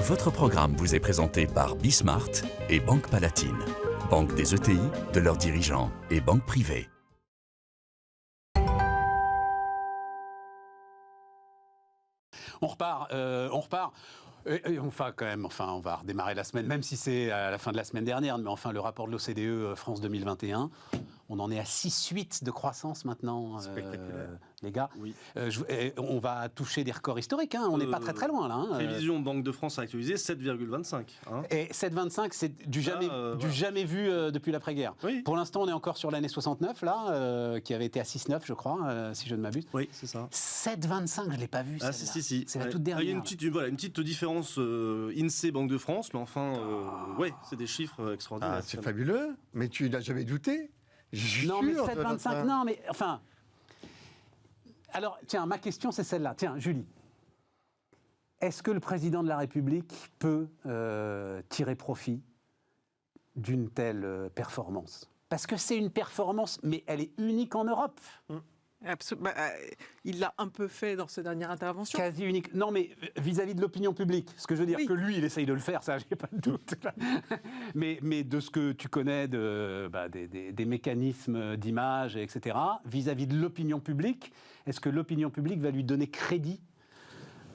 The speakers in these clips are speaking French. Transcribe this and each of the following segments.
Votre programme vous est présenté par Bismart et Banque Palatine, banque des ETI, de leurs dirigeants et banque privée. On repart. On va redémarrer la semaine, même si c'est à la fin de la semaine dernière, mais enfin, le rapport de l'OCDE France 2021, on en est à 6,8 de croissance maintenant, les gars. Oui. On va toucher des records historiques, hein. On n'est pas très loin, là. Prévision Banque de France actualisée, 7,25. Hein. Et 7,25, c'est du jamais vu depuis l'après-guerre. Oui. Pour l'instant, on est encore sur l'année 69, là, qui avait été à 6,9, je crois, si je ne m'abuse. Oui, c'est ça. 7,25, je ne l'ai pas vu, Ah, celle-là. si. C'est la toute dernière. Il y a une petite différence INSEE Banque de France, mais enfin, c'est des chiffres extraordinaires. Ah, c'est fabuleux, mais tu n'as jamais douté. Non, mais 7,25, non, mais enfin... Alors, tiens, ma question, c'est celle-là. Tiens, Julie. Est-ce que le président de la République peut tirer profit d'une telle performance ? Parce que c'est une performance, mais elle est unique en Europe. Absolument. Il l'a un peu fait dans sa dernière intervention. Quasi unique. Non, mais vis-à-vis de l'opinion publique. Ce que je veux dire, Oui. que lui, il essaye de le faire, ça, j'ai pas de doute. mais de ce que tu connais des mécanismes d'image, etc., vis-à-vis de l'opinion publique, est-ce que l'opinion publique va lui donner crédit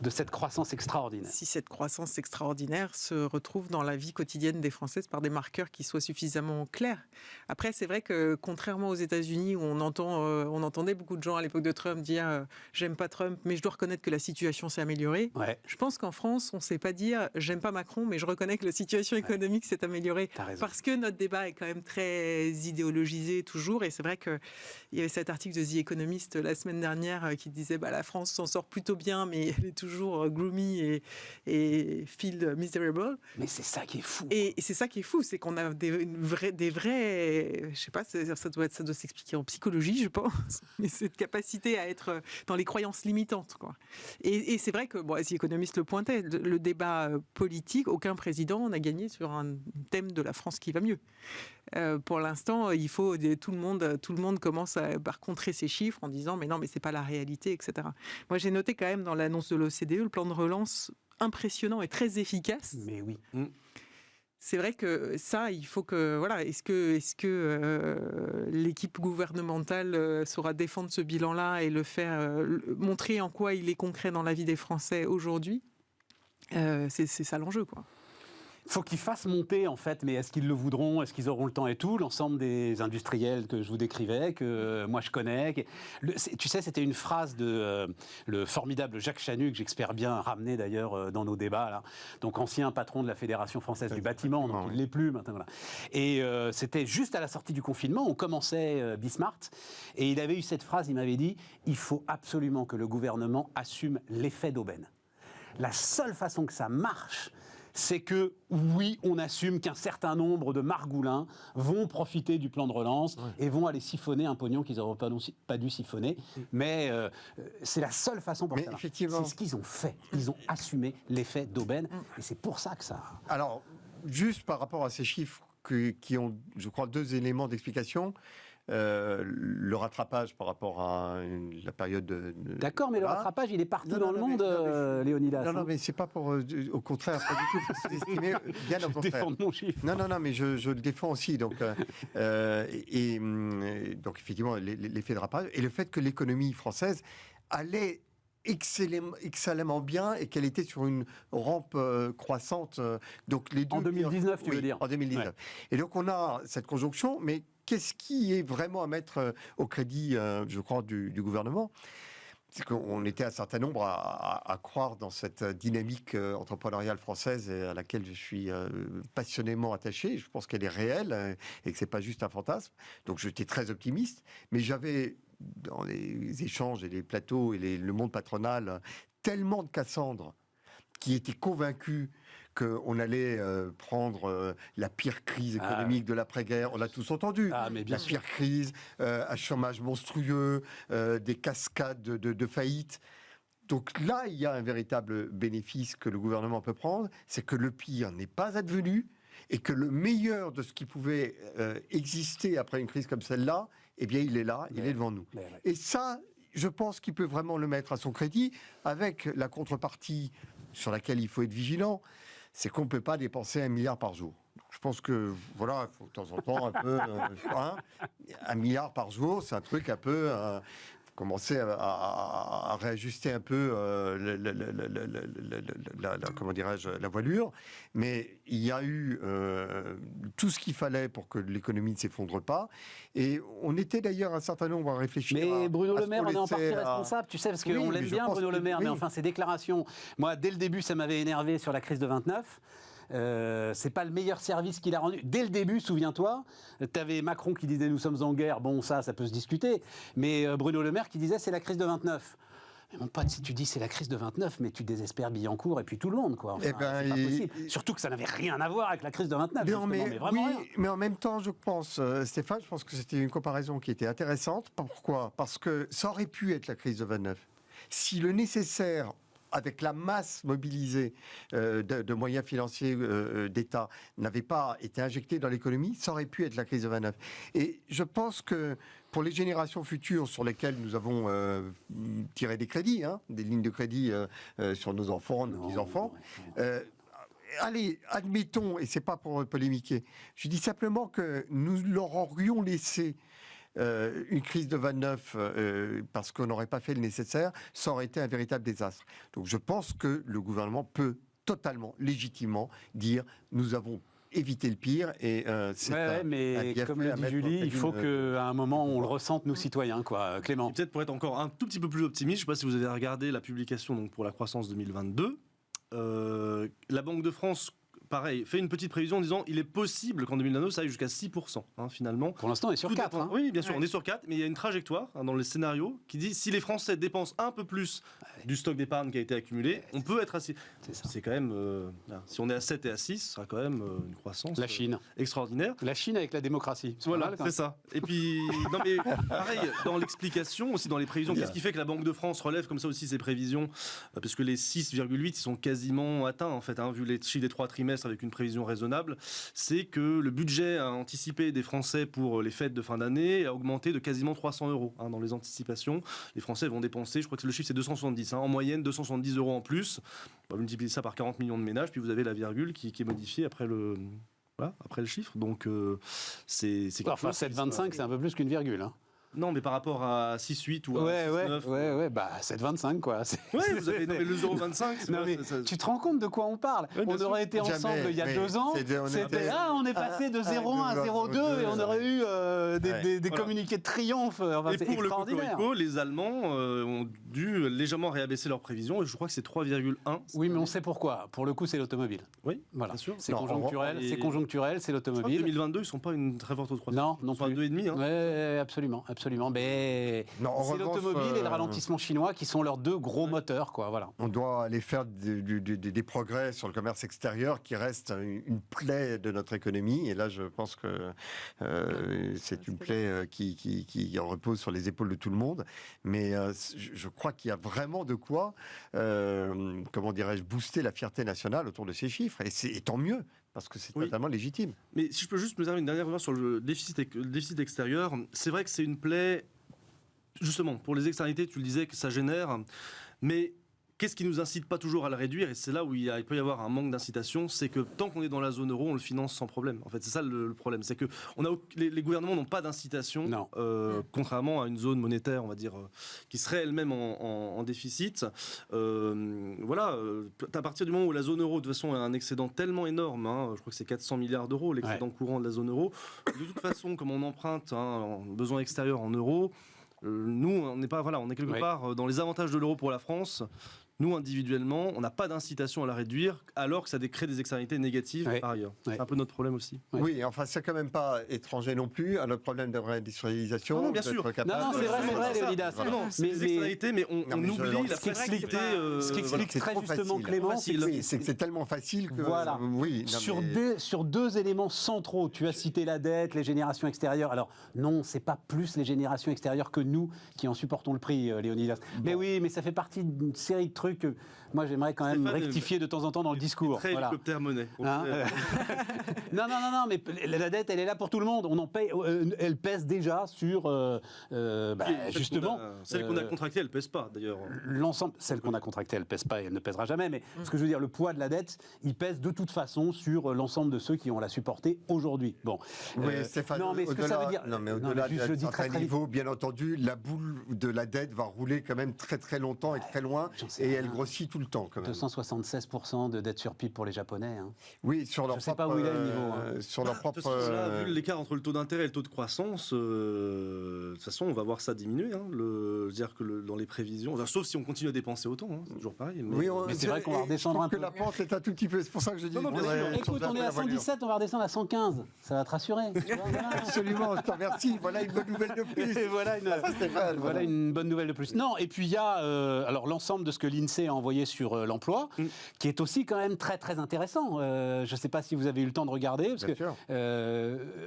de cette croissance extraordinaire ? Si cette croissance extraordinaire se retrouve dans la vie quotidienne des Françaises par des marqueurs qui soient suffisamment clairs. Après, c'est vrai que contrairement aux États-Unis où on entendait beaucoup de gens à l'époque de Trump dire j'aime pas Trump, mais je dois reconnaître que la situation s'est améliorée. Ouais. Je pense qu'en France, on ne sait pas dire j'aime pas Macron, mais je reconnais que la situation économique s'est améliorée. T'as raison. Parce que notre débat est quand même très idéologisé toujours. Et c'est vrai qu'il y avait cet article de The Economist la semaine dernière qui disait la France s'en sort plutôt bien, mais elle est toujours gloomy et feel miserable. Mais c'est ça qui est fou. Et c'est ça qui est fou, c'est qu'on a des vrais, je sais pas, ça doit s'expliquer en psychologie, je pense, mais cette capacité à être dans les croyances limitantes, quoi. Et c'est vrai que, The Economist le pointait, le débat politique, aucun président n'a gagné sur un thème de la France qui va mieux. Pour l'instant, il faut tout le monde commence par contrer ces chiffres en disant mais non, mais c'est pas la réalité, etc. Moi, j'ai noté quand même dans l'annonce de l'OCDE le plan de relance impressionnant et très efficace. Mais oui. C'est vrai que ça, il faut que est-ce que l'équipe gouvernementale saura défendre ce bilan-là et le faire montrer en quoi il est concret dans la vie des Français aujourd'hui. C'est ça l'enjeu, quoi. Faut qu'ils fassent monter, en fait, mais est-ce qu'ils le voudront, est-ce qu'ils auront le temps et tout, l'ensemble des industriels que je vous décrivais, que moi je connais. Tu sais, c'était une phrase de le formidable Jacques Chanu, que j'espère bien ramener d'ailleurs dans nos débats, là. Donc ancien patron de la Fédération Française du Bâtiment, donc il ne l'est plus maintenant. Voilà. Et c'était juste à la sortie du confinement, on commençait Bismart, et il avait eu cette phrase, il m'avait dit « Il faut absolument que le gouvernement assume l'effet d'aubaine. La seule façon que ça marche, c'est que, oui, on assume qu'un certain nombre de margoulins vont profiter du plan de relance et vont aller siphonner un pognon qu'ils n'auraient pas dû siphonner. Mais c'est la seule façon pour ça. C'est ce qu'ils ont fait. Ils ont assumé l'effet d'aubaine. Et c'est pour ça que ça... Alors, juste par rapport à ces chiffres qui ont, je crois, deux éléments d'explication. Le rattrapage par rapport à la période de... D'accord, mais le rattrapage, il est partout dans le monde, Léonidas. Non, mais c'est pas pour... au contraire, pas du tout pour s'estimer, bien au contraire. Je défends mon chiffre. Non, mais je le défends aussi. Donc, donc effectivement, l'effet de rattrapage et le fait que l'économie française allait excellemment bien et qu'elle était sur une rampe croissante. Donc les deux, en 2019, tu veux dire ? En 2019. Ouais. Et donc on a cette conjonction, mais qu'est-ce qui est vraiment à mettre au crédit, je crois, du gouvernement ? C'est qu'on était un certain nombre à croire dans cette dynamique entrepreneuriale française à laquelle je suis passionnément attaché. Je pense qu'elle est réelle et que c'est pas juste un fantasme. Donc j'étais très optimiste, mais j'avais dans les échanges et les plateaux et le monde patronal tellement de Cassandres qui étaient convaincus qu'on allait prendre la pire crise économique de l'après-guerre. On l'a tous entendu. La pire crise, un chômage monstrueux, des cascades de faillites. Donc là, il y a un véritable bénéfice que le gouvernement peut prendre, c'est que le pire n'est pas advenu et que le meilleur de ce qui pouvait exister après une crise comme celle-là, eh bien, il est là, il est devant nous. Et ça, je pense qu'il peut vraiment le mettre à son crédit, avec la contrepartie sur laquelle il faut être vigilant. c'est qu'on ne peut pas dépenser 1 milliard par jour. Donc, je pense que, voilà, il faut de temps en temps un peu... 1 milliard par jour, c'est un truc un peu... commencer à réajuster un peu comment dirais-je, la voilure. Mais il y a eu tout ce qu'il fallait pour que l'économie ne s'effondre pas. Et on était d'ailleurs un certain nombre à réfléchir. Mais Bruno Le Maire en est en partie responsable, tu sais, parce qu'on l'aime bien, Bruno Le Maire, mais enfin, ses déclarations, moi, dès le début, ça m'avait énervé sur la crise de 29. C'est pas le meilleur service qu'il a rendu. Dès le début, souviens-toi, tu avais Macron qui disait nous sommes en guerre, bon ça peut se discuter, mais Bruno Le Maire qui disait c'est la crise de 29. Mais mon pote, si tu dis c'est la crise de 29, mais tu désespères Billancourt et puis tout le monde, quoi. Enfin, c'est pas possible. Surtout que ça n'avait rien à voir avec la crise de 29. Non, mais vraiment oui, rien. mais en même temps, je pense, Stéphane, je pense que c'était une comparaison qui était intéressante. Pourquoi ? Parce que ça aurait pu être la crise de 29. Si le nécessaire, avec la masse mobilisée de moyens financiers d'État, n'avait pas été injecté dans l'économie, ça aurait pu être la crise de 29. Et je pense que pour les générations futures sur lesquelles nous avons tiré des crédits, des lignes de crédit sur nos enfants, nos petits-enfants, allez, admettons, et c'est pas pour polémiquer, je dis simplement que nous leur aurions laissé une crise de 29 parce qu'on n'aurait pas fait le nécessaire, ça aurait été un véritable désastre. Donc je pense que le gouvernement peut totalement, légitimement dire nous avons évité le pire et c'est mais comme le dit Julie, il faut qu'à un moment on le ressente nous citoyens, quoi. Clément. Peut-être pour être encore un tout petit peu plus optimiste, je ne sais pas si vous avez regardé la publication donc, pour la croissance 2022, la Banque de France pareil, fait une petite prévision en disant il est possible qu'en 2022 ça aille jusqu'à 6%, finalement. Pour l'instant, on est sur 4. Oui, bien sûr, on est sur 4, mais il y a une trajectoire dans les scénarios qui dit si les Français dépensent un peu plus du stock d'épargne qui a été accumulé, on peut être à 6. C'est quand même, si on est à 7 et à 6, ce sera quand même une croissance la Chine. Extraordinaire. La Chine avec la démocratie. Voilà, c'est ça. Et puis, non mais pareil, dans l'explication, aussi dans les prévisions, qu'est-ce qui fait que la Banque de France relève comme ça aussi ses prévisions, parce que les 6,8 ils sont quasiment atteints en fait, vu les chiffres des 3 trimestres avec une prévision raisonnable, c'est que le budget anticipé des Français pour les fêtes de fin d'année a augmenté de quasiment 300 € dans les anticipations. Les Français vont dépenser, je crois que le chiffre c'est 270, en moyenne 270 € en plus. On va multiplier ça par 40 millions de ménages, puis vous avez la virgule qui est modifiée après le chiffre. Donc c'est enfin 7,25 c'est un peu plus qu'une virgule. Non, mais par rapport à 6,8 ou à 6,9... Ouais, bah 7,25 quoi. Ouais, vous avez le 0,25. Non, mais tu te rends compte de quoi on parle? On aurait été ensemble il y a 2 ans. On est passé de 0,1 à 0,2 et on aurait eu des communiqués de triomphe. Et pour le Cocorico, les Allemands ont dû légèrement réabaisser leurs prévisions et je crois que c'est 3,1. Oui, mais on sait pourquoi. Pour le coup, c'est l'automobile. Oui, voilà. bien sûr. C'est conjoncturel, c'est l'automobile. En 2022, ils ne sont pas une très forte croissance. Non, non plus. 2,5. Oui, absolument. Mais c'est l'automobile et le ralentissement chinois qui sont leurs 2 gros moteurs, quoi. Voilà. On doit aller faire des progrès sur le commerce extérieur qui reste une plaie de notre économie. Et là, je pense que c'est une plaie qui repose sur les épaules de tout le monde. Mais je crois qu'il y a vraiment de quoi, comment dirais-je, booster la fierté nationale autour de ces chiffres. Et tant mieux. Parce que c'est totalement légitime. Mais si je peux juste me terminer une dernière remarque sur le déficit extérieur, c'est vrai que c'est une plaie, justement, pour les externalités, tu le disais, que ça génère, mais qu'est-ce qui ne nous incite pas toujours à le réduire? Et c'est là où il peut y avoir un manque d'incitation, c'est que tant qu'on est dans la zone euro, on le finance sans problème. En fait, c'est ça le problème, c'est que les gouvernements n'ont pas d'incitation, contrairement à une zone monétaire, on va dire, qui serait elle-même en déficit. À partir du moment où la zone euro, de toute façon, a un excédent tellement énorme, je crois que c'est 400 milliards d'euros, l'excédent courant de la zone euro, de toute façon, comme on emprunte en besoin extérieur en euros, nous, on n'est pas, on est quelque part dans les avantages de l'euro pour la France. Nous, individuellement, on n'a pas d'incitation à la réduire, alors que ça crée des externalités négatives par ailleurs. C'est un peu notre problème aussi. Oui, enfin, c'est quand même pas étranger non plus à notre problème de réindustrialisation. Non, bien sûr. Non, c'est vrai, Léonidas. C'est des externalités, mais on oublie la facilité. Ce qui explique très justement, Clément, c'est que c'est tellement facile que... Voilà. Sur 2 éléments centraux, tu as cité la dette, les générations extérieures. Alors, non, c'est pas plus les générations extérieures que nous qui en supportons le prix, Léonidas. Mais oui, mais ça fait partie d'une série de trucs truc que moi j'aimerais quand même Stéphane, rectifier de temps en temps dans le discours. Très Voilà. hélicoptère monnaie. Hein, non, mais la dette, elle est là pour tout le monde. On en paye, elle pèse déjà sur, justement, Celle qu'on a contractée, elle pèse pas d'ailleurs. l'ensemble. Celle qu'on a contractée, elle pèse pas et elle ne pèsera jamais. Mais ce que je veux dire, le poids de la dette, il pèse de toute façon sur l'ensemble de ceux qui ont la supporté aujourd'hui. Bon. Oui, Stéphane, non, mais ce que ça veut dire. Non, mais Non, au-delà mais je d'un dis très, certain très vite. niveau, bien entendu, la boule de la dette va rouler quand même très très longtemps et très loin, j'en sais et rien. elle grossit tout le temps quand même. 276% de dette sur PIB pour les Japonais. Hein. Oui, sur leur Je sais propre, pas où il est le niveau, hein. sur leur De propre. toute façon, là, vu l'écart entre le taux d'intérêt et le taux de croissance, de toute façon, on va voir ça diminuer. Hein, c'est-à-dire que dans les prévisions, enfin, sauf si on continue à dépenser autant, hein, c'est toujours pareil. Mais... Oui, Mais c'est vrai qu'on va redescendre un que peu. la pente est un tout petit peu. C'est pour ça que je dis. Non, non, bien sûr. Écoute, on est à 117, on va redescendre à 115. Ça va te rassurer. Tu vois, voilà. Absolument, je te remercie. Voilà une bonne nouvelle de plus. Et voilà Stéphane, une bonne nouvelle de plus. Non, et puis il y a alors l'ensemble de ce que l'INSEE a envoyé sur l'emploi, qui est aussi quand même très très intéressant. Je ne sais pas si vous avez eu le temps de regarder, parce Bien que sûr.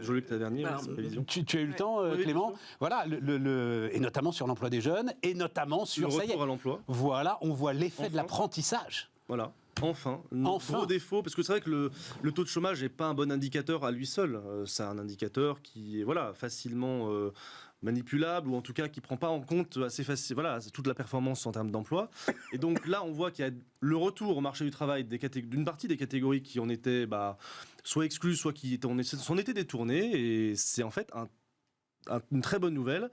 Jean-Luc Tavernier, Alors, sa prévision. tu as eu le temps, Oui, Clément. bien sûr. Voilà, et notamment sur l'emploi des jeunes, et notamment Le sur ça y est. retour à l'emploi. Voilà, on voit l'effet de Enfin. l'apprentissage. Voilà. Enfin, Enfin. gros défaut, parce que c'est vrai que le taux de chômage n'est pas un bon indicateur à lui seul. C'est un indicateur qui est facilement manipulable, ou en tout cas qui ne prend pas en compte assez toute la performance en termes d'emploi. Et donc là, on voit qu'il y a le retour au marché du travail d'une partie des catégories qui en étaient soit exclues, soit qui s'en étaient détournées. Et c'est en fait une très bonne nouvelle.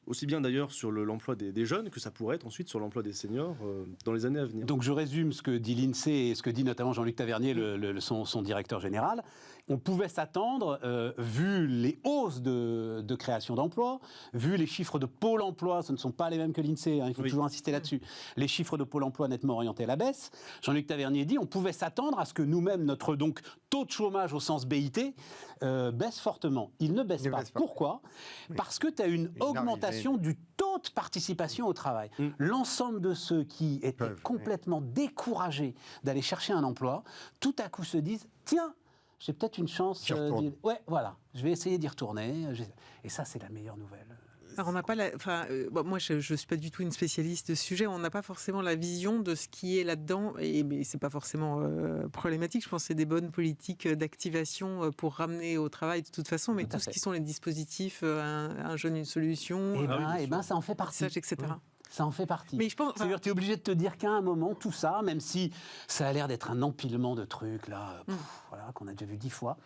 Aussi bien d'ailleurs sur l'emploi des jeunes que ça pourrait être ensuite sur l'emploi des seniors dans les années à venir. Donc je résume ce que dit l'INSEE et ce que dit notamment Jean-Luc Tavernier, son directeur général. On pouvait s'attendre, vu les hausses de création d'emplois, vu les chiffres de Pôle emploi, ce ne sont pas les mêmes que l'INSEE, hein, il faut Oui. toujours insister là-dessus, les chiffres de Pôle emploi nettement orientés à la baisse. Jean-Luc Tavernier dit on pouvait s'attendre à ce que nous-mêmes, notre donc, taux de chômage au sens BIT, baisse fortement. Il ne baisse pas. Pourquoi ? Parce que tu as une augmentation du taux de participation au travail. L'ensemble de ceux qui étaient complètement découragés d'aller chercher un emploi, tout à coup se disent tiens, j'ai peut-être une chance. Ouais, voilà, je vais essayer d'y retourner. Et ça, c'est la meilleure nouvelle. Alors on n'a pas moi je suis pas du tout une spécialiste de ce sujet, on n'a pas forcément la vision de ce qui est là-dedans, mais c'est pas forcément problématique. Je pense que c'est des bonnes politiques d'activation pour ramener au travail de toute façon, mais tout ce qui sont les dispositifs, un jeune une solution, Eh ben, ça en fait partie. etc. Ça en fait partie. Mais je pense, C'est-à-dire, tu es obligé de te dire qu'à un moment, tout ça, même si ça a l'air d'être un empilement de trucs, là, voilà, qu'on a déjà vu 10 fois.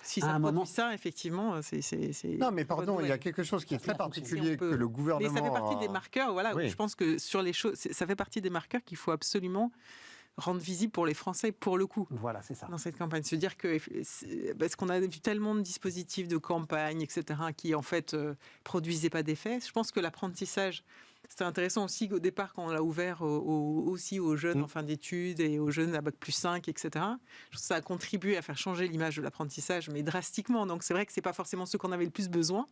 si à ça un produit moment- ça, effectivement, c'est Non, mais pardon, il y a quelque chose qui est très particulier que le gouvernement. Mais ça fait partie des marqueurs, voilà. Oui. Je pense que sur les choses, ça fait partie des marqueurs qu'il faut absolument rendre visible pour les Français, pour le coup. Voilà, c'est ça. Dans cette campagne, se dire que parce qu'on a vu tellement de dispositifs de campagne, etc., qui en fait produisaient pas d'effet. Je pense que l'apprentissage, c'était intéressant aussi qu'au départ, quand on l'a ouvert aussi aux jeunes en fin d'études et aux jeunes à bac+5, etc. Je pense que ça a contribué à faire changer l'image de l'apprentissage, mais drastiquement. Donc c'est vrai que c'est pas forcément ceux qu'on avait le plus besoin,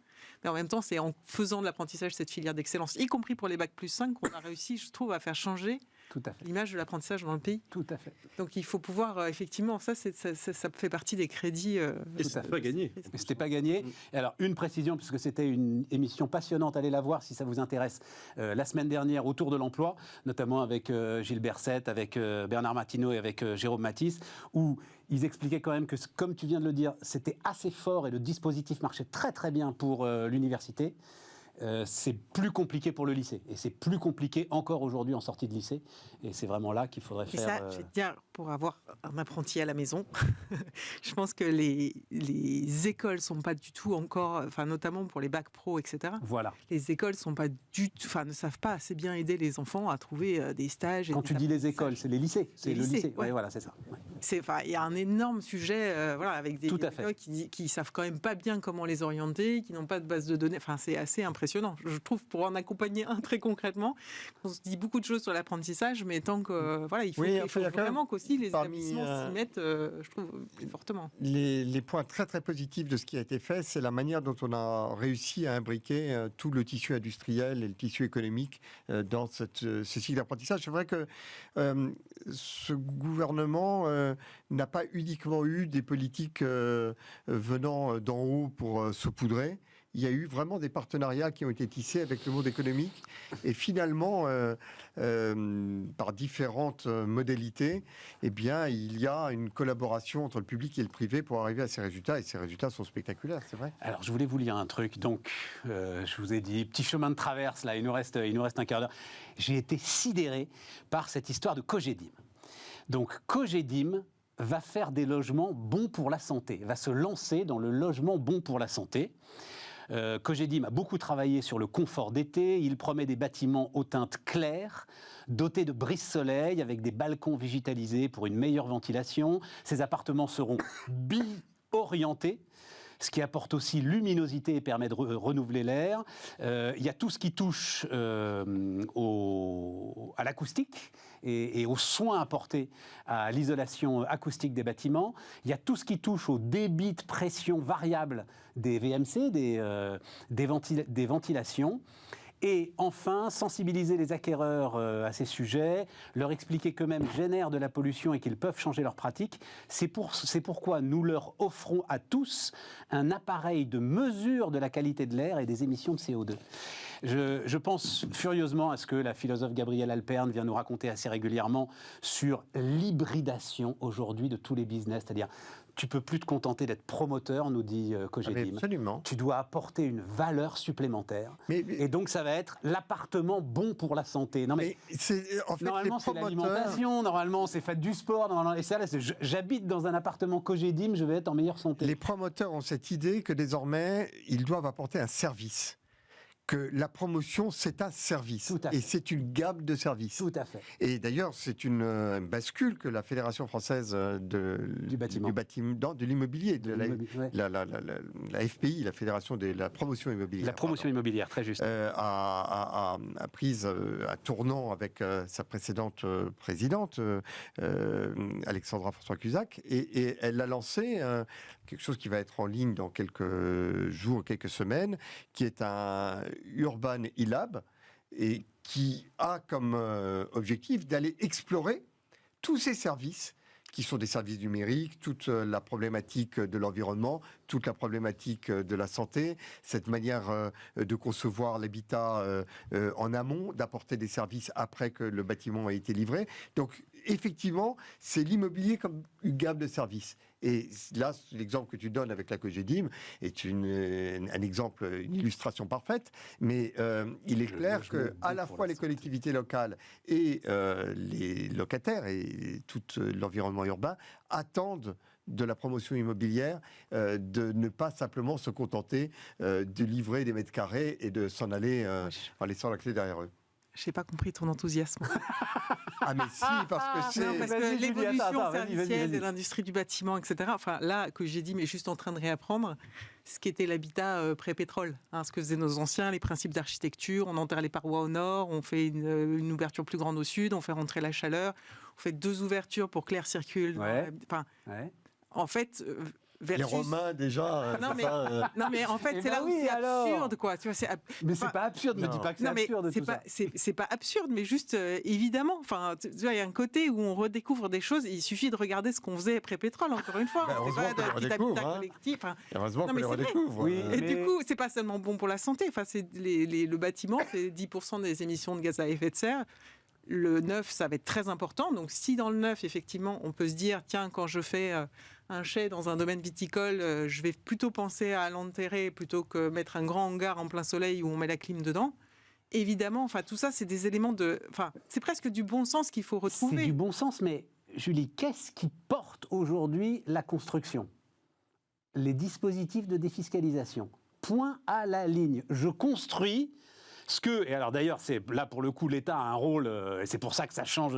mais en même temps, c'est en faisant de l'apprentissage cette filière d'excellence, y compris pour les bac+5, qu'on a réussi, je trouve, à faire changer Tout à fait. l'image de l'apprentissage dans le pays. Tout à fait. Donc il faut pouvoir, effectivement, ça fait partie des crédits. Et c'est pas gagné. Mais c'était pas gagné. Et alors, une précision, puisque c'était une émission passionnante, allez la voir si ça vous intéresse, la semaine dernière autour de l'emploi, notamment avec Gilles Berset, avec Bernard Martineau et avec Jérôme Matisse, où ils expliquaient quand même que, comme tu viens de le dire, c'était assez fort et le dispositif marchait très très bien pour l'université. C'est plus compliqué pour le lycée. Et c'est plus compliqué encore aujourd'hui en sortie de lycée. Et c'est vraiment là qu'il faudrait Et faire... ça, je vais te dire, pour avoir un apprenti à la maison, je pense que les écoles sont pas du tout encore, enfin notamment pour les bacs pro, etc. Voilà. Les écoles sont pas du tout, enfin ne savent pas assez bien aider les enfants à trouver des stages. Quand tu dis les écoles, c'est les lycées. C'est le lycée. ouais. Ouais, voilà, c'est ça. Ouais. Enfin, il y a un énorme sujet, voilà, avec des Tout à fait. écoles qui savent quand même pas bien comment les orienter, qui n'ont pas de base de données. Enfin, c'est assez impressionnant. Je trouve, pour en accompagner un très concrètement, on se dit beaucoup de choses sur l'apprentissage, mais tant que voilà, il faut, Oui, il faut il y a quand vraiment qu'aussi les parmi, établissements s'y mettent, je trouve, plus fortement. Les points très très positifs de ce qui a été fait, c'est la manière dont on a réussi à imbriquer tout le tissu industriel et le tissu économique dans ce cycle d'apprentissage. C'est vrai que ce gouvernement n'a pas uniquement eu des politiques venant d'en haut pour saupoudrer, il y a eu vraiment des partenariats qui ont été tissés avec le monde économique. Et finalement, par différentes modalités, eh bien, il y a une collaboration entre le public et le privé pour arriver à ces résultats. Et ces résultats sont spectaculaires, c'est vrai. Alors, je voulais vous lire un truc. Donc, je vous ai dit, petit chemin de traverse, là, il nous reste un quart d'heure. J'ai été sidéré par cette histoire de Cogedim. Donc, Cogedim va faire des logements bons pour la santé, va se lancer dans le logement bon pour la santé. Cogedim a beaucoup travaillé sur le confort d'été. Il promet des bâtiments aux teintes claires, dotés de brise-soleil, avec des balcons végétalisés pour une meilleure ventilation. Ces appartements seront bi-orientés, ce qui apporte aussi luminosité et permet de renouveler l'air. Il y a tout ce qui touche à l'acoustique et aux soins apportés à l'isolation acoustique des bâtiments. Il y a tout ce qui touche au débit de pression variable des VMC, des ventilations. Et enfin, sensibiliser les acquéreurs à ces sujets, leur expliquer qu'eux-mêmes génèrent de la pollution et qu'ils peuvent changer leurs pratiques. C'est pourquoi nous leur offrons à tous un appareil de mesure de la qualité de l'air et des émissions de CO2. Je pense furieusement à ce que la philosophe Gabrielle Alpern vient nous raconter assez régulièrement sur l'hybridation aujourd'hui de tous les business, c'est-à-dire tu peux plus te contenter d'être promoteur, nous dit Cogedim. Absolument. Tu dois apporter une valeur supplémentaire. Et donc, ça va être l'appartement bon pour la santé. Non, mais en fait, normalement, c'est l'alimentation. Normalement, c'est fait du sport. Et ça, là, j'habite dans un appartement Cogedim, je vais être en meilleure santé. Les promoteurs ont cette idée que désormais, ils doivent apporter un service. Que la promotion, c'est un service. Et c'est une gamme de services. Tout à fait. Et d'ailleurs, c'est une bascule que la Fédération française du bâtiment, de l'immobilier, la FPI, la Fédération de la promotion immobilière. La promotion immobilière, très juste. A prise un tournant avec sa précédente présidente, Alexandra François-Cusack, et elle a lancé quelque chose qui va être en ligne dans quelques jours, quelques semaines, qui est un Urban e-Lab et qui a comme objectif d'aller explorer tous ces services qui sont des services numériques, toute la problématique de l'environnement, toute la problématique de la santé, cette manière de concevoir l'habitat en amont, d'apporter des services après que le bâtiment ait été livré. Donc, effectivement, c'est l'immobilier comme une gamme de services. Et là, l'exemple que tu donnes avec la Cogedim est un exemple, une illustration parfaite, mais il est clair que à la fois les collectivités locales et les locataires et tout l'environnement urbain attendent de la promotion immobilière de ne pas simplement se contenter de livrer des mètres carrés et de s'en aller en laissant la clé derrière eux. Je n'ai pas compris ton enthousiasme. Ah mais si, parce que c'est... Non, parce que l'évolution servicielle de l'industrie du bâtiment, etc. Enfin, là, que j'ai dit, mais juste en train de réapprendre ce qu'était l'habitat pré-pétrole. Ce que faisaient nos anciens, les principes d'architecture. On enterre les parois au nord, on fait une ouverture plus grande au sud, on fait rentrer la chaleur, on fait 2 ouvertures pour que l'air circule. En fait... Les Romains déjà. Non mais en fait c'est là où c'est absurde quoi. Tu vois, mais c'est pas absurde. Ne dis pas que c'est absurde. C'est pas absurde, mais juste évidemment. Enfin, tu vois, il y a un côté où on redécouvre des choses. Il suffit de regarder ce qu'on faisait après pétrole. Encore une fois, heureusement qu'on les redécouvre. Heureusement qu'on les redécouvre. Et du coup, c'est pas seulement bon pour la santé. Enfin, c'est le bâtiment, c'est 10% des émissions de gaz à effet de serre. Le neuf, ça va être très important. Donc, si dans le neuf, effectivement, on peut se dire, tiens, quand je fais un chai dans un domaine viticole, je vais plutôt penser à l'enterrer plutôt que mettre un grand hangar en plein soleil où on met la clim dedans. Évidemment, enfin, tout ça, c'est des éléments de... Enfin, c'est presque du bon sens qu'il faut retrouver. C'est du bon sens, mais Julie, qu'est-ce qui porte aujourd'hui la construction ? Les dispositifs de défiscalisation. Point à la ligne. Je construis... Et alors d'ailleurs, c'est là pour le coup, l'État a un rôle, et c'est pour ça que ça change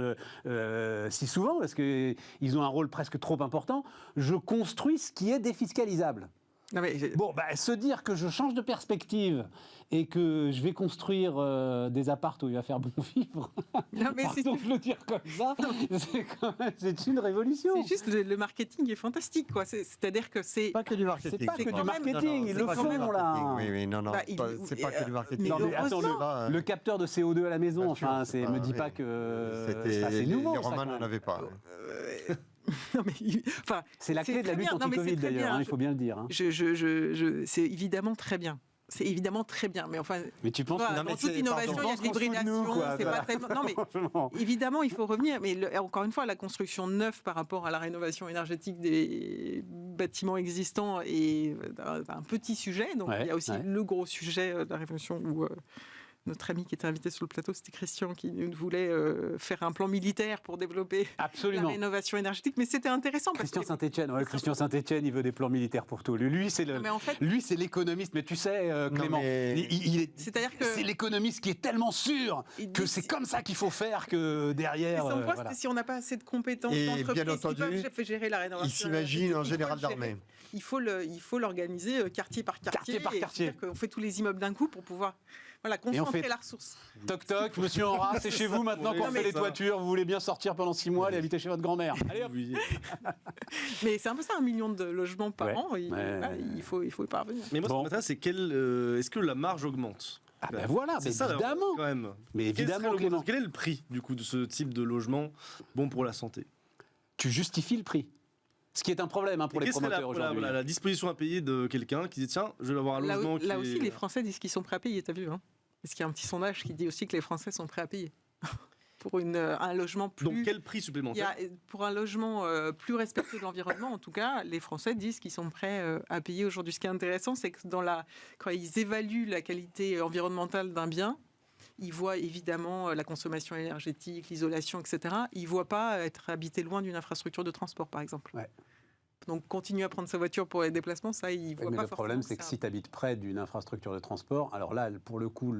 si souvent, parce qu'ils ont un rôle presque trop important. Je construis ce qui est défiscalisable. Bon, se dire que je change de perspective et que je vais construire des apparts où il va faire bon vivre, pardon de le dire comme ça, c'est une révolution. C'est juste le marketing est fantastique, quoi. C'est-à-dire que c'est pas que du marketing. C'est pas que du marketing, ils le font là. Oui, non, c'est pas que du marketing. Non, mais attends, le capteur de CO2 à la maison, enfin, me dis pas que c'est nouveau. Les Romains n'en avaient pas. Non, mais, c'est la clé de la lutte anti-Covid d'ailleurs, il faut bien le dire. C'est évidemment très bien. c'est évidemment très bien. Mais enfin, Mais tu penses voilà, dans toute innovation, il y a de l'hybridation. C'est pas très... Non, mais évidemment, il faut revenir. Mais encore une fois, la construction neuve par rapport à la rénovation énergétique des bâtiments existants est un petit sujet. Donc, il y a aussi le gros sujet de la révolution où... Notre ami qui était invité sur le plateau, c'était Christian, qui voulait faire un plan militaire pour développer la rénovation énergétique. Mais c'était intéressant. Christian Saint-Etienne, Christian Saint-Etienne, il veut des plans militaires pour tout. Lui, c'est l'économiste. Mais tu sais, Clément, c'est l'économiste qui est tellement sûr que c'est comme ça qu'il faut faire que derrière. Si on n'a pas assez de compétences d'entreprise qui peuvent gérer la rénovation, il s'imagine un général d'armée. Il faut l'organiser quartier par quartier. C'est-à-dire qu'on fait tous les immeubles d'un coup pour pouvoir concentrer la ressource. Toc toc, monsieur Enra, c'est chez vous maintenant qu'on fait les toitures. Vous voulez bien sortir pendant 6 mois, aller habiter chez votre grand-mère. Allez hop. Mais c'est un peu ça, 1 million de logements par an. Il faut y parvenir. Mais moi, ce qui m'intéresse, c'est est-ce que la marge augmente? Voilà, mais ça, évidemment. Quand même. Mais évidemment, Clément. Quel est le prix du coup de ce type de logement bon pour la santé? Tu justifies le prix. Ce qui est un problème pour les promoteurs aujourd'hui. La disposition à payer de quelqu'un qui dit tiens, je vais avoir un logement Là aussi, les Français disent qu'ils sont prêts à payer, t'as vu Parce qu'il y a un petit sondage qui dit aussi que les Français sont prêts à payer. Pour un logement plus... Donc quel prix supplémentaire? Pour un logement plus respectueux de l'environnement, en tout cas, les Français disent qu'ils sont prêts à payer aujourd'hui. Ce qui est intéressant, c'est que quand ils évaluent la qualité environnementale d'un bien, ils voient évidemment la consommation énergétique, l'isolation, etc. Ils ne voient pas être habité loin d'une infrastructure de transport, par exemple. Ouais. Donc, continuer à prendre sa voiture pour les déplacements, ça, ils ne voient pas forcément. Le problème, c'est que si tu habites près d'une infrastructure de transport, alors là, pour le coup,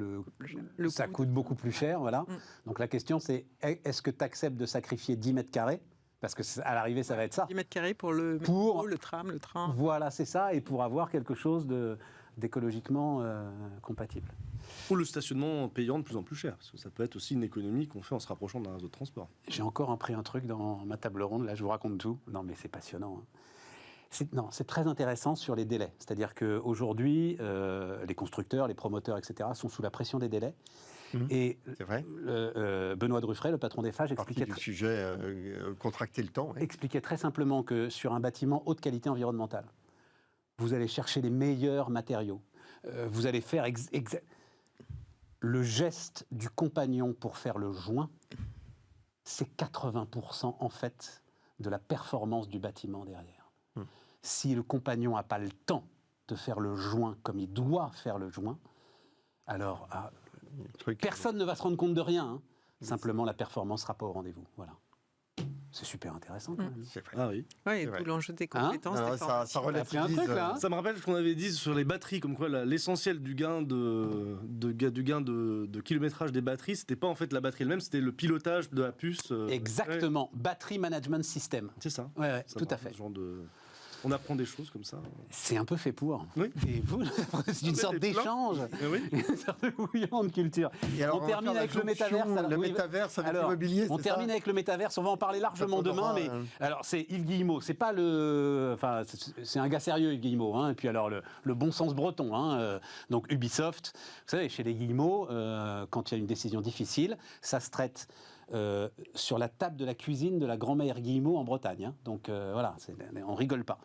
ça coûte beaucoup plus cher. Voilà. Donc, la question, c'est est-ce que tu acceptes de sacrifier 10 mètres carrés? Parce qu'à l'arrivée, ça va être ça. 10 mètres carrés pour le métro, le tram, le train. Voilà, c'est ça. Et pour avoir quelque chose d'écologiquement compatible. Ou le stationnement payant de plus en plus cher. Parce que ça peut être aussi une économie qu'on fait en se rapprochant d'un réseau de transport. J'ai encore appris un truc dans ma table ronde. Là, je vous raconte tout. Non, mais c'est passionnant. C'est très intéressant sur les délais. C'est-à-dire qu'aujourd'hui, les constructeurs, les promoteurs, etc., sont sous la pression des délais. Et Benoît Druffret, le patron d'Eiffage, expliquait très simplement que sur un bâtiment haute qualité environnementale, vous allez chercher les meilleurs matériaux. Vous allez faire le geste du compagnon pour faire le joint, c'est 80% en fait de la performance du bâtiment derrière. Si le compagnon n'a pas le temps de faire le joint comme il doit faire le joint, alors personne ne va se rendre compte de rien. Simplement, la performance ne sera pas au rendez-vous. Voilà. C'est super intéressant quand même. Ah oui. Et tout l'enjeu des compétences. Ça relativise. Ça me rappelle ce qu'on avait dit sur les batteries, comme quoi l'essentiel du gain de kilométrage des batteries, c'était pas en fait la batterie elle-même, c'était le pilotage de la puce. Exactement. Battery Management System. C'est ça. Ouais, tout à fait. On apprend des choses comme ça. C'est un peu fait pour. Oui. Et vous, c'est une sorte d'échange. Une sorte de bouillante culture. Alors, on termine avec le métaverse. Le métaverse avec l'immobilier, on termine avec le métaverse. On va en parler largement demain. Mais alors, c'est Yves Guillemot. C'est pas c'est un gars sérieux, Yves Guillemot. Et puis alors, le bon sens breton. Donc Ubisoft. Vous savez, chez les Guillemot, quand il y a une décision difficile, ça se traite sur la table de la cuisine de la grand-mère Guillemot en Bretagne. Donc voilà, on rigole pas.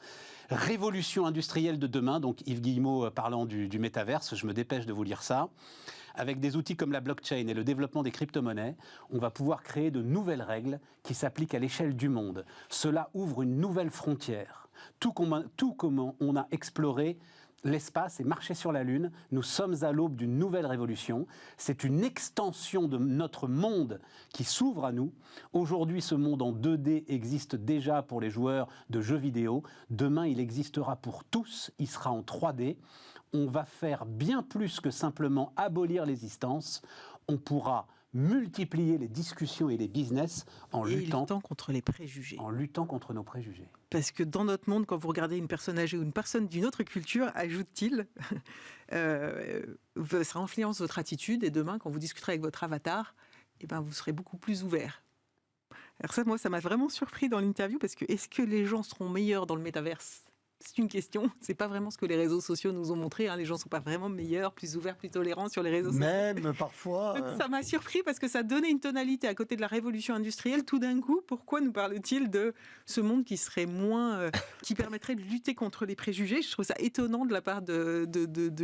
Révolution industrielle de demain, donc Yves Guillemot parlant du métaverse, je me dépêche de vous lire ça. Avec des outils comme la blockchain et le développement des crypto-monnaies, on va pouvoir créer de nouvelles règles qui s'appliquent à l'échelle du monde. Cela ouvre une nouvelle frontière. Tout comme on a exploré l'espace et marché sur la Lune, nous sommes à l'aube d'une nouvelle révolution. C'est une extension de notre monde qui s'ouvre à nous. Aujourd'hui, ce monde en 2D existe déjà pour les joueurs de jeux vidéo. Demain, il existera pour tous. Il sera en 3D. On va faire bien plus que simplement abolir l'existence. On pourra multiplier les discussions et les business en luttant contre les préjugés. En luttant contre nos préjugés. Parce que dans notre monde, quand vous regardez une personne âgée ou une personne d'une autre culture, ajoute-t-il, ça influence votre attitude. Et demain, quand vous discuterez avec votre avatar, vous serez beaucoup plus ouvert. Alors ça, moi, ça m'a vraiment surpris dans l'interview, parce que est-ce que les gens seront meilleurs dans le métaverse C'est une question. C'est pas vraiment ce que les réseaux sociaux nous ont montré. Les gens sont pas vraiment meilleurs, plus ouverts, plus tolérants sur les réseaux sociaux. Même parfois. Donc, ça m'a surpris parce que ça donnait une tonalité à côté de la révolution industrielle. Tout d'un coup, pourquoi nous parle-t-il de ce monde qui serait moins, qui permettrait de lutter contre les préjugés? Je trouve ça étonnant de la part de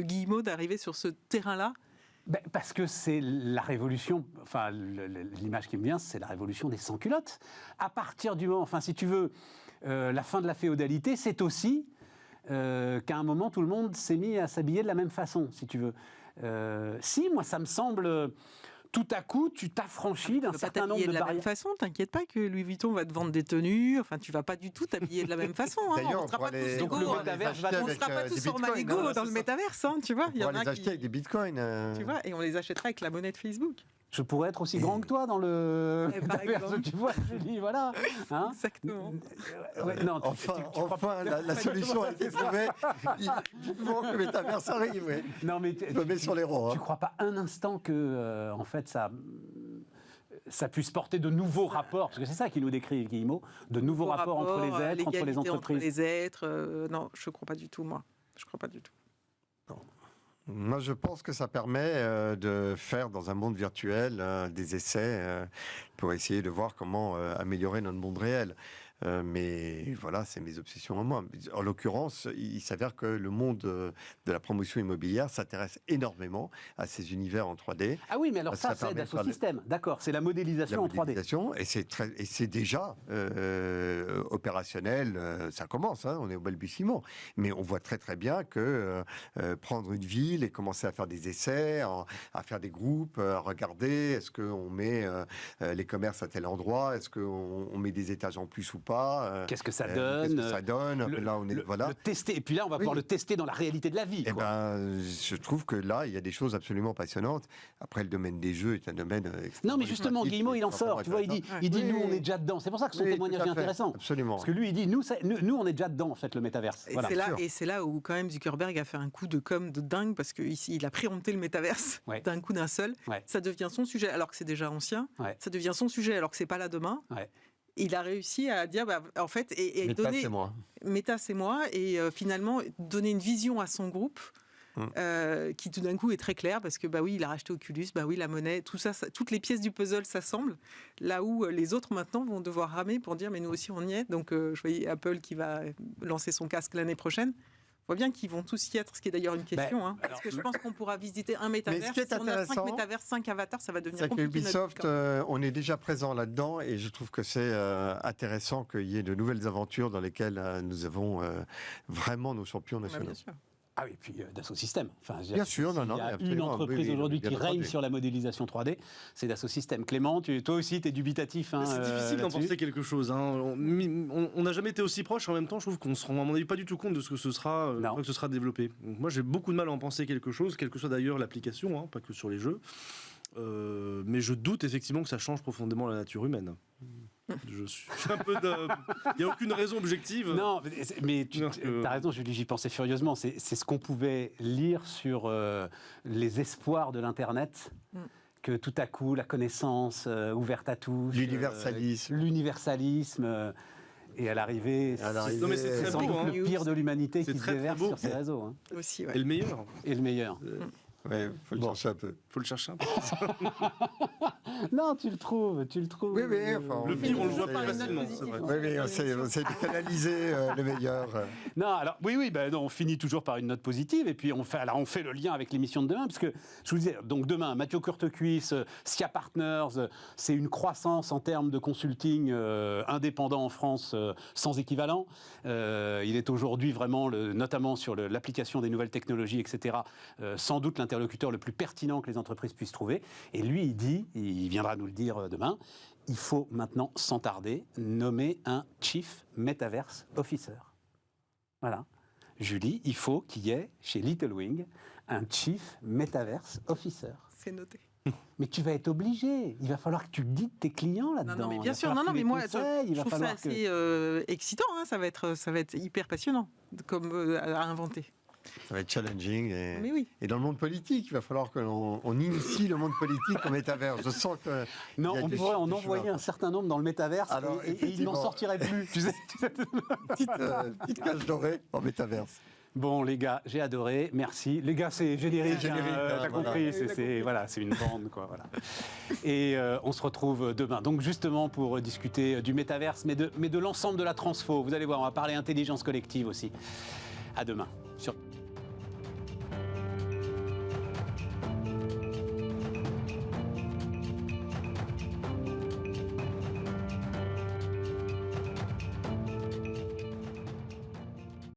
Guillemot d'arriver sur ce terrain-là. Parce que c'est la révolution, enfin l'image qui me vient, c'est la révolution des sans-culottes. À partir du moment, enfin si tu veux, la fin de la féodalité, c'est aussi qu'à un moment, tout le monde s'est mis à s'habiller de la même façon, si tu veux. Si, moi, ça me semble... Tout à coup, tu t'affranchis d'un certain nombre de la barrières. même façon, t'inquiète pas que Louis Vuitton va te vendre des tenues. Enfin, tu vas pas du tout t'habiller de la même façon. D'ailleurs, on ne sera pas tous égaux. Donc, le métaverse va- On ne sera pas tous Roman Bitcoin, égaux dans le métaverse, tu vois. Il y On en va a les acheter qui, avec des bitcoins. tu vois, et on les achètera avec la monnaie de Facebook. Je pourrais être aussi grand que toi dans le Par métaverse, exemple. tu vois, Julie, voilà. Hein Exactement. Ouais, non, Enfin, la solution a été trouvée. Il faut que le métaverse arrive. Ouais. non, mais Je me mets sur les rangs. tu crois pas un instant que, en fait, ça puisse porter de nouveaux rapports, parce que c'est ça qui nous décrit Guillemot, de nouveaux rapports entre les êtres, entre les l'égalité entreprises. Entre les êtres, non, je ne crois pas du tout, moi. Je crois pas du tout. Moi, je pense que ça permet de faire dans un monde virtuel des essais pour essayer de voir comment améliorer notre monde réel. Mais voilà, c'est mes obsessions en moi. En l'occurrence, il s'avère que le monde de la promotion immobilière s'intéresse énormément à ces univers en 3D. Ah oui, mais alors Ça ça, c'est permet de faire Dassault-Systèmes, d'accord, c'est la modélisation en 3D. modélisation, et c'est déjà opérationnel, ça commence, on est au balbutiement. Mais on voit très très bien que prendre une ville et commencer à faire des essais, à faire des groupes, à regarder, est-ce qu'on met les commerces à tel endroit, est-ce qu'on met des étages en plus ou pas, Qu'est-ce que ça donne qu'est-ce que ça donne. Là, on est, voilà. le tester, et puis là, on va pouvoir le tester dans la réalité de la vie. Eh quoi. ben, je trouve que là, il y a des choses absolument passionnantes. Après, le domaine des jeux est un domaine Non, mais justement, Guillemot, il en sort. Tu vois, il dit, Oui. nous, on est déjà dedans. C'est pour ça que son Oui, témoignage tout à est fait. intéressant. Absolument. Parce que lui, il dit, nous, on est déjà dedans, en fait, le métaverse. Et Voilà. c'est là où quand même Zuckerberg a fait un coup de com de dingue parce qu'il a préempté le métaverse Ouais. d'un coup d'un seul. Ouais. Ça devient son sujet alors que c'est déjà ancien. Ouais. Ça devient son sujet alors que c'est pas là demain. Ouais. Il a réussi à dire, en fait, et Meta, donner c'est moi. Meta, c'est moi, et finalement donner une vision à son groupe. Qui tout d'un coup est très clair parce que oui, il a racheté Oculus, oui, la monnaie, tout ça, toutes les pièces du puzzle s'assemblent. Là où les autres maintenant vont devoir ramer pour dire mais nous aussi on y est. Donc je voyais Apple qui va lancer son casque l'année prochaine. On voit bien qu'ils vont tous y être, ce qui est d'ailleurs une question. Parce que je pense qu'on pourra visiter un métaverse. ce qui est Si on a 5 intéressant, métaverses, 5 avatars, ça va devenir C'est compliqué. qu'Ubisoft, on est déjà présent là-dedans et je trouve que c'est intéressant qu'il y ait de nouvelles aventures dans lesquelles nous avons vraiment nos champions nationaux. Bien sûr. Ah oui, et puis Dassault Systèmes. Enfin, Bien sûr, non, il y a une absolument. entreprise Oui, aujourd'hui bien qui règne entendu. sur la modélisation 3D, c'est Dassault Systèmes. Clément, toi aussi, tu es dubitatif. C'est difficile d'en penser quelque chose. On n'a jamais été aussi proche. En même temps, je trouve qu'on se rend, à mon avis, pas du tout compte de ce que ce sera, que ce sera développé. Donc, moi, j'ai beaucoup de mal à en penser quelque chose, quelle que soit d'ailleurs l'application, pas que sur les jeux. Mais je doute effectivement que ça change profondément la nature humaine. Je suis un peu il n'y a aucune raison objective. Non, mais tu as raison, Julie, j'y pensais furieusement. C'est ce qu'on pouvait lire sur les espoirs de l'Internet, que tout à coup, la connaissance ouverte à tous, l'universalisme, et à l'arrivée, Non, mais c'est très sans beau, doute le pire de l'humanité C'est qui se très, très déverse beau. sur ces réseaux. Aussi, Et le meilleur. Et le meilleur. Ouais, faut le chercher un peu. Faut le chercher un peu. Non, tu le trouves. Oui, enfin, Le pire, on le voit essaie- plus facilement, c'est vrai. Oui, on essaie de canaliser le meilleur. Non, alors oui, non, on finit toujours par une note positive et puis on fait le lien avec l'émission de demain parce que je vous disais, donc demain, Mathieu Courtecuisse, SCIA Partners, c'est une croissance en termes de consulting indépendant en France sans équivalent. Il est aujourd'hui vraiment, notamment sur l'application des nouvelles technologies, etc., sans doute l'interlocuteur le plus pertinent que les entreprises puissent trouver. Et lui, il dit, il viendra nous le dire demain, il faut maintenant, sans tarder, nommer un Chief Metaverse Officer. Voilà. Julie, il faut qu'il y ait chez Little Wing un Chief Metaverse Officer. C'est noté. Mais tu vas être obligé. Il va falloir que tu guides tes clients là-dedans. Non, mais Il bien va sûr. falloir Non, que tu mais les moi, conseilles. Il je va trouve ça falloir que... assez excitant. Ça va être hyper passionnant comme à inventer. Ça va être challenging. Mais oui. Et dans le monde politique, il va falloir qu'on initie le monde politique au métavers. Je sens que. Non, il y a on des pourrait en des envoyer chemins. un certain nombre dans le métaverse Alors, et il n'en effectivement. sortirait plus. Tu sais. Petite cage dorée en métaverse. Bon, les gars, j'ai adoré. Merci. Les gars, c'est générique. C'est générique, hein, t'as voilà. compris. C'est une bande, quoi. Voilà. Et on se retrouve demain. Donc, justement, pour discuter du métaverse, mais de l'ensemble de la transfo. Vous allez voir, on va parler intelligence collective aussi. À demain.